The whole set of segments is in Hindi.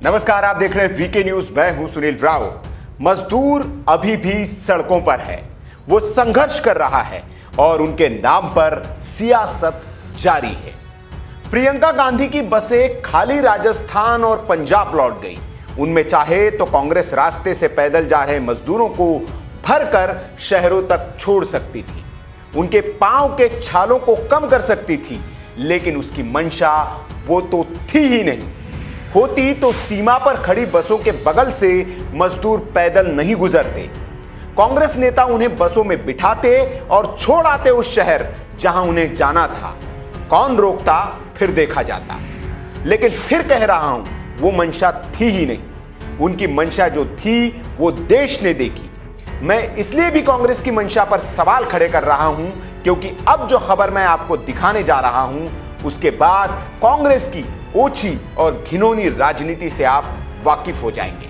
नमस्कार, आप देख रहे हैं वीके न्यूज। मैं हूं सुनील राव। मजदूर अभी भी सड़कों पर है, वो संघर्ष कर रहा है और उनके नाम पर सियासत जारी है। प्रियंका गांधी की बसें खाली राजस्थान और पंजाब लौट गई। उनमें चाहे तो कांग्रेस रास्ते से पैदल जा रहे मजदूरों को भरकर शहरों तक छोड़ सकती थी, उनके पांव के छालों को कम कर सकती थी, लेकिन उसकी मंशा वो तो थी ही नहीं। होती तो सीमा पर खड़ी बसों के बगल से मजदूर पैदल नहीं गुजरते। कांग्रेस नेता उन्हें बसों में बिठाते और छोड़ आते उस शहर जहां उन्हें जाना था। कौन रोकता, फिर देखा जाता। लेकिन फिर कह रहा हूं, वो मंशा थी ही नहीं। उनकी मंशा जो थी वो देश ने देखी। मैं इसलिए भी कांग्रेस की मंशा पर सवाल खड़े कर रहा हूं क्योंकि अब जो खबर मैं आपको दिखाने जा रहा हूं उसके बाद कांग्रेस की ओछी और घिनौनी राजनीति से आप वाकिफ हो जाएंगे।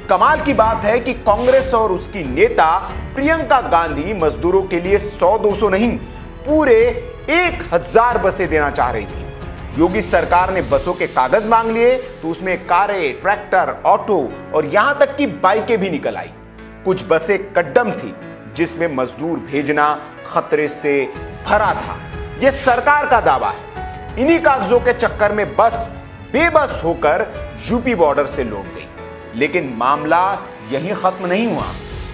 कमाल की बात है कि कांग्रेस और उसकी नेता प्रियंका गांधी मजदूरों के लिए 100-200 नहीं, पूरे 1000 बसें देना चाह रही थी। योगी सरकार ने बसों के कागज मांग लिए तो उसमें कारें, ट्रैक्टर, ऑटो और यहां तक कि बाइकें भी निकल आई। कुछ बसें कड्डम थी जिसमें मजदूर भेजना खतरे से भरा था। यह सरकार का दावा है। इन्हीं कागजों के चक्कर में बस बेबस होकर यूपी बॉर्डर से लौट गई। लेकिन मामला यहीं खत्म नहीं हुआ।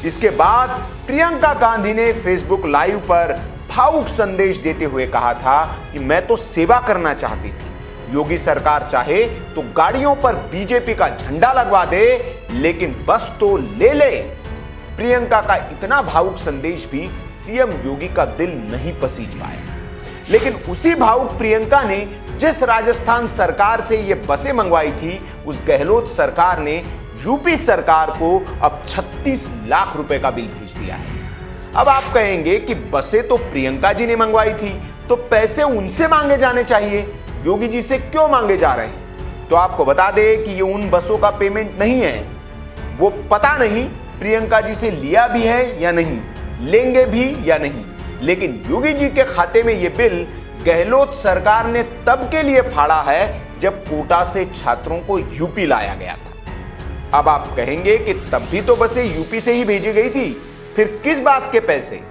इसके बाद प्रियंका गांधी ने फेसबुक लाइव पर भावुक संदेश देते हुए कहा था कि मैं तो सेवा करना चाहती थी। योगी सरकार चाहे तो गाड़ियों पर बीजेपी का झंडा लगवा दे, लेकिन बस तो ले ले। प्रियंका का इतना भावुक संदेश भी सीएम योगी का दिल नहीं पसीज पाया। लेकिन उसी भावुक प्रियंका ने जिस राजस्थान सरकार से ये बसें मंगवाई थी, उस गहलोत सरकार ने यूपी सरकार को अब 36 लाख रुपए का बिल भेज दिया है। अब आप कहेंगे कि बसें तो प्रियंका जी ने मंगवाई थी, तो पैसे उनसे मांगे जाने चाहिए, योगी जी से क्यों मांगे जा रहे हैं? तो आपको बता दें कि ये उन बसों का पेमेंट नहीं है। वो पता नहीं प्रियंका जी से लिया भी है या नहीं, लेंगे भी या नहीं, लेकिन योगी जी के खाते में यह बिल गहलोत सरकार ने तब के लिए फाड़ा है जब कोटा से छात्रों को यूपी लाया गया था। अब आप कहेंगे कि तब भी तो बसें यूपी से ही भेजी गई थी, फिर किस बात के पैसे?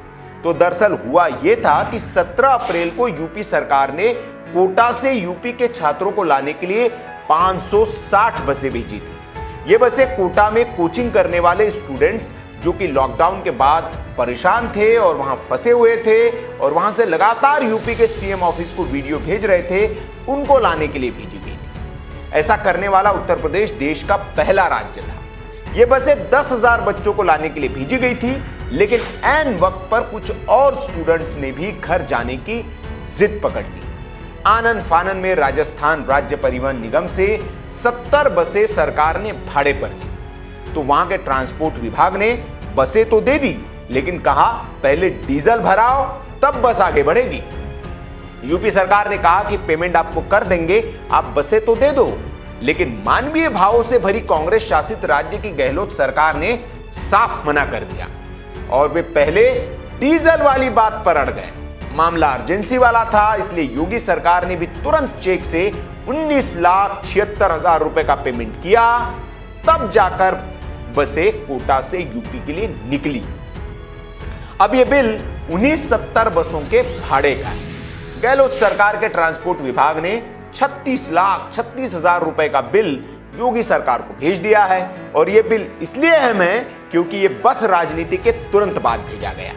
तो दरअसल हुआ यह था कि 17 अप्रैल को यूपी सरकार ने कोटा से यूपी के छात्रों को लाने के लिए 560 बसें भेजी थी। ये बसें कोटा में कोचिंग करने वाले स्टूडेंट्स जो कि लॉकडाउन के बाद परेशान थे और वहां फंसे हुए थे और वहां से लगातार यूपी के सीएम ऑफिस को वीडियो भेज रहे थे, उनको लाने के लिए भेजी गई थी। ऐसा करने वाला उत्तर प्रदेश देश का पहला राज्य था। ये बसें 10,000 बच्चों को लाने के लिए भेजी गई थी, लेकिन ऐन वक्त पर कुछ और स्टूडेंट्स ने भी घर जाने की जिद पकड़ ली। आनन फानन में राजस्थान राज्य परिवहन निगम से 70 बसें सरकार ने भाड़े पर दी। तो वहां के ट्रांसपोर्ट विभाग ने बसें तो दे दी, लेकिन कहा पहले डीजल भराओ तब बस आगे बढ़ेगी। यूपी सरकार ने कहा कि पेमेंट आपको कर देंगे, आप बसें तो दे दो। लेकिन मानवीय भावों से भरी कांग्रेस शासित राज्य की गहलोत सरकार ने साफ मना कर दिया और वे पहले डीजल वाली बात पर अड़ गए। मामला अर्जेंसी वाला था, इसलिए योगी सरकार ने भी तुरंत चेक से 19,76,000 रुपए का पेमेंट किया। तब जाकर बसें कोटा से यूपी के लिए निकली। अब यह बिल उन्हीं 70 बसों के भाड़े का है। गहलोत सरकार के ट्रांसपोर्ट विभाग ने 36,36,000 रुपए का बिल योगी सरकार को भेज दिया है और यह बिल इसलिए अहम है क्योंकि यह बस राजनीति के तुरंत बाद भेजा गया।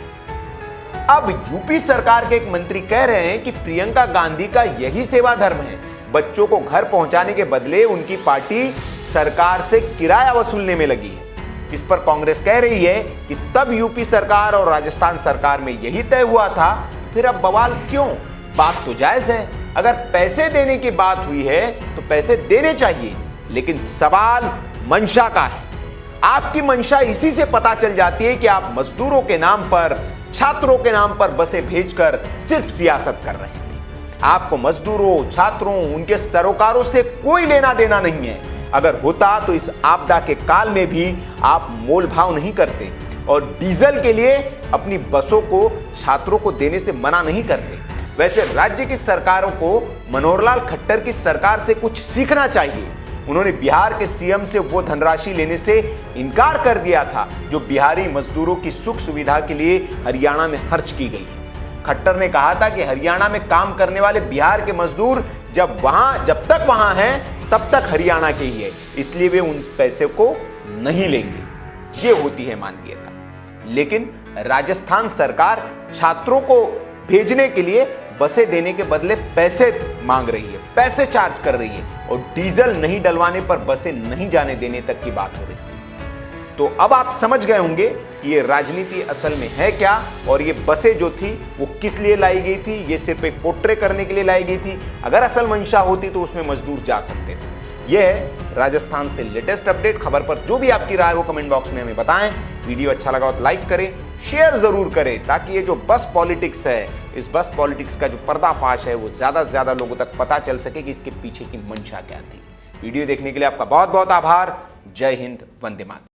अब यूपी सरकार के एक मंत्री कह रहे हैं कि प्रियंका गांधी का यही सेवा धर्म है। बच्चों को घर पहुंचाने के बदले उनकी पार्टी सरकार से किराया वसूलने में लगी है। इस पर कांग्रेस कह रही है कि तब यूपी सरकार और राजस्थान सरकार में यही तय हुआ था, फिर अब बवाल क्यों? बात तो जायज है। अगर पैसे देने की बात हुई है तो पैसे देने चाहिए, लेकिन सवाल मंशा का है। आपकी मंशा इसी से पता चल जाती है कि आप मजदूरों के नाम पर, छात्रों के नाम पर बसें भेजकर सिर्फ सियासत कर रहे हैं। आपको मजदूरों, छात्रों, उनके सरोकारों से कोई लेना देना नहीं है। अगर होता तो इस आपदा के काल में भी आप मोल भाव नहीं करते और डीजल के लिए अपनी बसों को छात्रों को देने से मना नहीं करते। वैसे राज्य की सरकारों को मनोहर लाल खट्टर की सरकार से कुछ सीखना चाहिए। उन्होंने बिहार के सीएम से वो धनराशि लेने से इनकार कर दिया था जो बिहारी मजदूरों की सुख सुविधा के लिए हरियाणा में खर्च की गई है। खट्टर ने कहा था कि हरियाणा में काम करने वाले बिहार के मजदूर जब तक वहां हैं तब तक हरियाणा के ही है, इसलिए वे उन पैसे को नहीं लेंगे। ये होती है मानवीयता। लेकिन राजस्थान सरकार छात्रों को भेजने के लिए बसें देने के बदले पैसे मांग रही है, पैसे चार्ज कर रही है और डीजल नहीं डलवाने पर बसें नहीं जाने देने तक की बात हो रही है। तो अब आप समझ गए होंगे कि ये राजनीति असल में है क्या और ये बसें जो थी वो किस लिए लाई गई थी। ये सिर्फ एक पोट्रे करने के लिए लाई गई थी। अगर असल मंशा होती तो उसमें मजदूर जा सकते थे। यह है राजस्थान से लेटेस्ट अपडेट। खबर पर जो भी आपकी राय हो कमेंट बॉक्स में हमें बताएं। वीडियो अच्छा लगा तो लाइक करें, शेयर जरूर करें ताकि ये जो बस पॉलिटिक्स है, इस बस पॉलिटिक्स का जो पर्दाफाश है वो ज्यादा से ज्यादा लोगों तक पता चल सके कि इसके पीछे की मंशा क्या थी। वीडियो देखने के लिए आपका बहुत बहुत आभार। जय हिंद, वंदे मातरम।